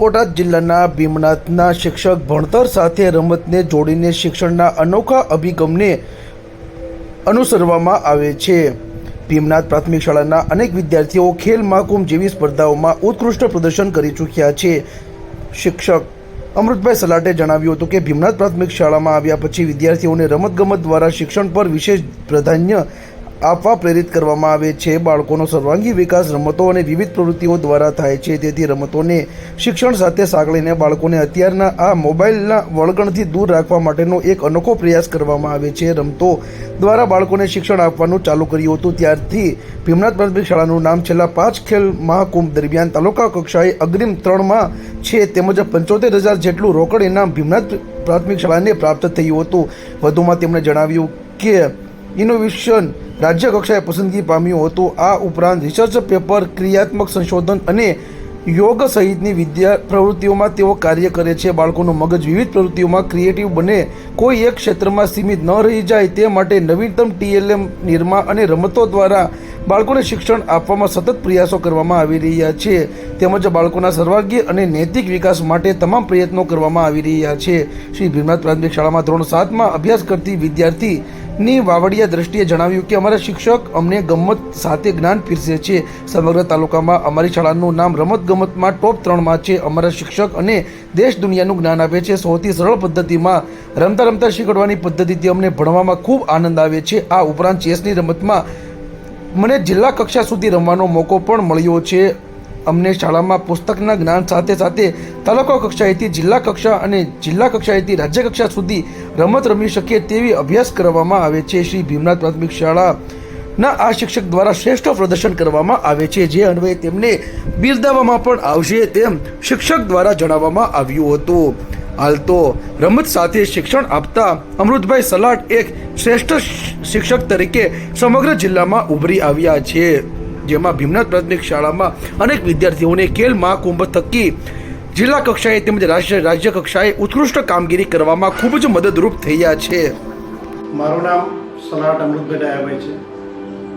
બોટાદ જિલ્લાના ભીમનાથના શિક્ષક ભણતર સાથે રમતને જોડીને શિક્ષણના અનોખા અભિગમને અનુસરવામાં આવે છે। ભીમનાથ પ્રાથમિક શાળાના અનેક વિદ્યાર્થીઓ ખેલ મહાકુંભ જેવી સ્પર્ધાઓમાં ઉત્કૃષ્ટ પ્રદર્શન કરી ચૂક્યા છે। શિક્ષક અમૃતભાઈ સલાટે જણાવ્યું હતું કે ભીમનાથ પ્રાથમિક શાળામાં આવ્યા પછી વિદ્યાર્થીઓને રમતગમત દ્વારા શિક્ષણ પર વિશેષ પ્રાધાન્ય આપવા પ્રેરિત કરવામાં આવે છે। બાળકોનો સર્વાંગી વિકાસ રમતો અને વિવિધ પ્રવૃત્તિઓ દ્વારા થાય છે, તેથી રમતોને શિક્ષણ સાથે સાંકળીને બાળકોને અત્યારના આ મોબાઈલના વળગણથી દૂર રાખવા માટેનો એક અનોખો પ્રયાસ કરવામાં આવે છે। રમતો દ્વારા બાળકોને શિક્ષણ આપવાનું ચાલુ કર્યું હતું ત્યારથી ભીમનાથ પ્રાથમિક શાળાનું નામ છેલ્લા 5 ખેલ મહાકુંભ દરમિયાન તાલુકા કક્ષાએ અગ્રીમ 3માં છે, તેમજ 75,000 જેટલું રોકડ ઇનામ ભીમનાથ પ્રાથમિક શાળાને પ્રાપ્ત થયું હતું। વધુમાં તેમણે જણાવ્યું કે ઇનોવેશન રાજ્ય કક્ષાએ પસંદગી પામ્યું હતું। આ ઉપરાંત રિસર્ચ પેપર, ક્રિયાત્મક સંશોધન અને યોગ સહિતની પ્રવૃત્તિઓમાં તેઓ કાર્ય કરે છે। બાળકોનું મગજ વિવિધ પ્રવૃત્તિઓમાં ક્રિએટિવ બને, કોઈ એક ક્ષેત્રમાં સીમિત ન રહી જાય તે માટે નવીનતમ TLM નિર્માણ અને રમતો દ્વારા બાળકોને શિક્ષણ આપવામાં સતત પ્રયાસો કરવામાં આવી રહ્યા છે, તેમજ બાળકોના સર્વાંગી અને નૈતિક વિકાસ માટે તમામ પ્રયત્નો કરવામાં આવી રહ્યા છે। શ્રી ભીમનાથ પ્રાથમિક શાળામાં ધોરણ 7માં અભ્યાસ કરતી વિદ્યાર્થીની વાવડિયા દ્રષ્ટિએ જણાવ્યું કે અમારા શિક્ષક અમને ગમત સાથે જ્ઞાન પીરસે છે। સમગ્ર તાલુકામાં અમારી શાળાનું નામ રમતગમતમાં ટોપ 3માં છે। અમારા શિક્ષક અને દેશ દુનિયાનું જ્ઞાન આપે છે। સૌથી સરળ પદ્ધતિમાં રમતા રમતા શીખવવાની પદ્ધતિથી અમને ભણવામાં ખૂબ આનંદ આવે છે। આ ઉપરાંત ચેસની રમતમાં મને જિલ્લા કક્ષા સુધી રમવાનો મોકો પણ મળ્યો છે। અમને શાળામાં પુસ્તકના જ્ઞાન સાથે સાથે તાલુકા કક્ષાએથી જિલ્લા કક્ષા અને જિલ્લા કક્ષાએથી રાજ્ય કક્ષા સુધી રમત રમી શકીએ તેવી અભ્યાસ કરવામાં આવે છે। શ્રી ભીમનાથ પ્રાથમિક શાળાના આ શિક્ષક દ્વારા શ્રેષ્ઠ પ્રદર્શન કરવામાં આવે છે, જે અન્વયે તેમને બિરદાવવામાં પણ આવશે તેમ શિક્ષક દ્વારા જણાવવામાં આવ્યું હતું। હાલ તો રમત સાથે શિક્ષણ આપતા અમૃતભાઈ સલાટ એક શ્રેષ્ઠ શિક્ષક તરીકે સમગ્ર જિલ્લામાં ઉભરી આવ્યા છે, જેમાં ભીમનાથ પ્રાથમિક શાળામાં અનેક વિદ્યાર્થીઓને ખેલ મહાકુંભ થકી જિલ્લા કક્ષાએ તેમજ રાજ્ય કક્ષાએ ઉત્કૃષ્ટ કામગીરી કરવામાં ખૂબ જ મદદરૂપ થયા છે। મારું નામ સલાટ અમૃતભાઈ ડાયાભાઈ છે।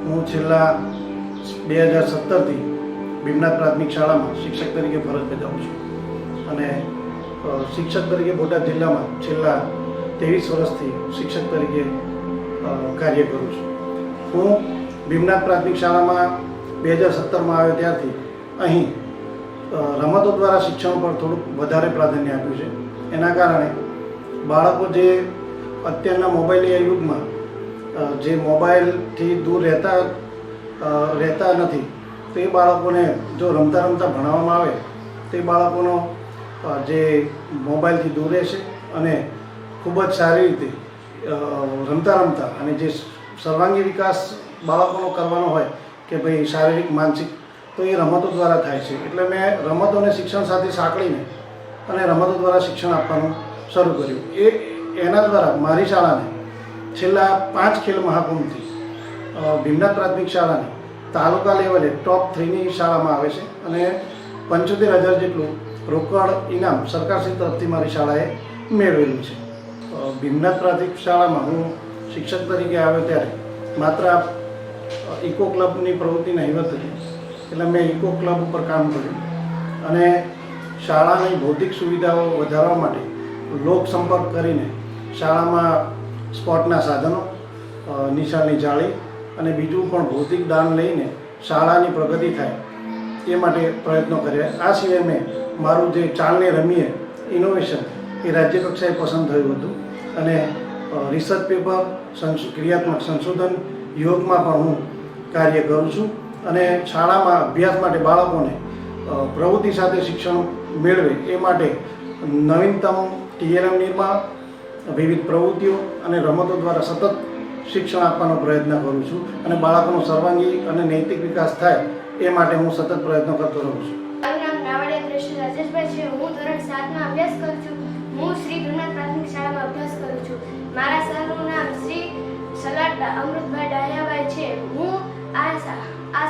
હું છેલ્લા 2017થી ભીમનાથ પ્રાથમિક શાળામાં શિક્ષક તરીકે ફરજ બજાવું છું અને શિક્ષક તરીકે બોટાદ જિલ્લામાં છેલ્લા 23 વર્ષથી શિક્ષક તરીકે કાર્ય કરું છું। હું ભીમનાથ પ્રાથમિક શાળામાં 2017માં આવ્યો ત્યારથી અહીં રમતો દ્વારા શિક્ષણ પર થોડુંક વધારે પ્રાધાન્ય આપ્યું છે। એના કારણે બાળકો જે અત્યારના મોબાઈલના યુગમાં જે મોબાઈલથી દૂર રહેતા નથી, તે બાળકોને જો રમતા રમતા ભણાવવામાં આવે તે બાળકોનો જે મોબાઈલથી દૂર રહેશે અને ખૂબ જ સારી રીતે રમતા રમતા અને જે સર્વાંગી વિકાસ બાળકોનો કરવાનો હોય કે ભાઈ શારીરિક માનસિક, તો એ રમતો દ્વારા થાય છે। એટલે મેં રમતોને શિક્ષણ સાથે સાંકળીને અને રમતો દ્વારા શિક્ષણ આપવાનું શરૂ કર્યું। એના દ્વારા મારી શાળાને છેલ્લા 5 ખેલ મહાકુંભથી ભીમનાથ પ્રાથમિક શાળાને તાલુકા લેવલે ટોપ 3ની શાળામાં આવે છે અને 75,000 જેટલું રોકડ ઇનામ સરકારશ્રી તરફથી મારી શાળાએ મેળવેલું છે। ભીમનાથ પ્રાથમિક શાળામાં હું શિક્ષક તરીકે આવ્યો ત્યારે માત્ર ઇકો ક્લબની પ્રવૃત્તિ નહીવત હતી, એટલે મેં ઇકો ક્લબ ઉપર કામ કર્યું અને શાળાની ભૌતિક સુવિધાઓ વધારવા માટે લોકસંપર્ક કરીને શાળામાં સ્પોર્ટના સાધનો, નિશાળની જાળી અને બીજું પણ ભૌતિક દાન લઈને શાળાની પ્રગતિ થાય એ માટે પ્રયત્નો કર્યા। આ સિવાય મેં મારું જે ચાલને રમીએ ઇનોવેશન એ રાજ્ય કક્ષાએ પસંદ થયું હતું અને રિસર્ચ પેપર, ક્રિયાત્મક સંશોધન, યોગમાં પણ હું કાર્ય કરું છું અને શાળામાં અભ્યાસ માટે બાળકોને પ્રવૃત્તિ સાથે શિક્ષણ મેળવે એ માટે નવીનતમ TLM નિર્માણ, વિવિધ પ્રવૃત્તિઓ અને રમતો દ્વારા સતત શિક્ષણ આપવાનો પ્રયત્ન કરું છું અને બાળકોનો સર્વાંગી અને નૈતિક વિકાસ થાય એ માટે હું સતત પ્રયત્નો કરતો રહું છું। મારું નામ નાવડિયા કૃષ્ણ રાજેશભાઈ છે। હું ધોરણ 7માં અભ્યાસ કરું છું। હું શ્રી ભીમનાથ પ્રાથમિક શાળામાં અભ્યાસ કરું છું। મારા સરનું નામ શ્રી સલાટ અમૃતભાઈ ડાયાભાઈ છે। હું આ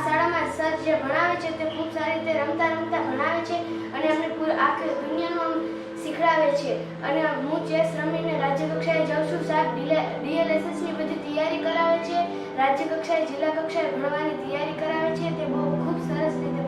શાળામાં સર જે ભણાવે છે તે ખૂબ સારી રીતે રમતા રમતા ભણાવે છે અને અમને આખી દુનિયાનું શીખડાવે છે અને હું ચેસ રમીને રાજ્ય કક્ષાએ જાઉં છું। સાહેબ DLSSની બધી તૈયારી કરાવે છે, રાજ્ય કક્ષાએ જિલ્લા કક્ષાએ ભણવાની તૈયારી કરાવે છે। તે બહુ ખૂબ સરસ રીતે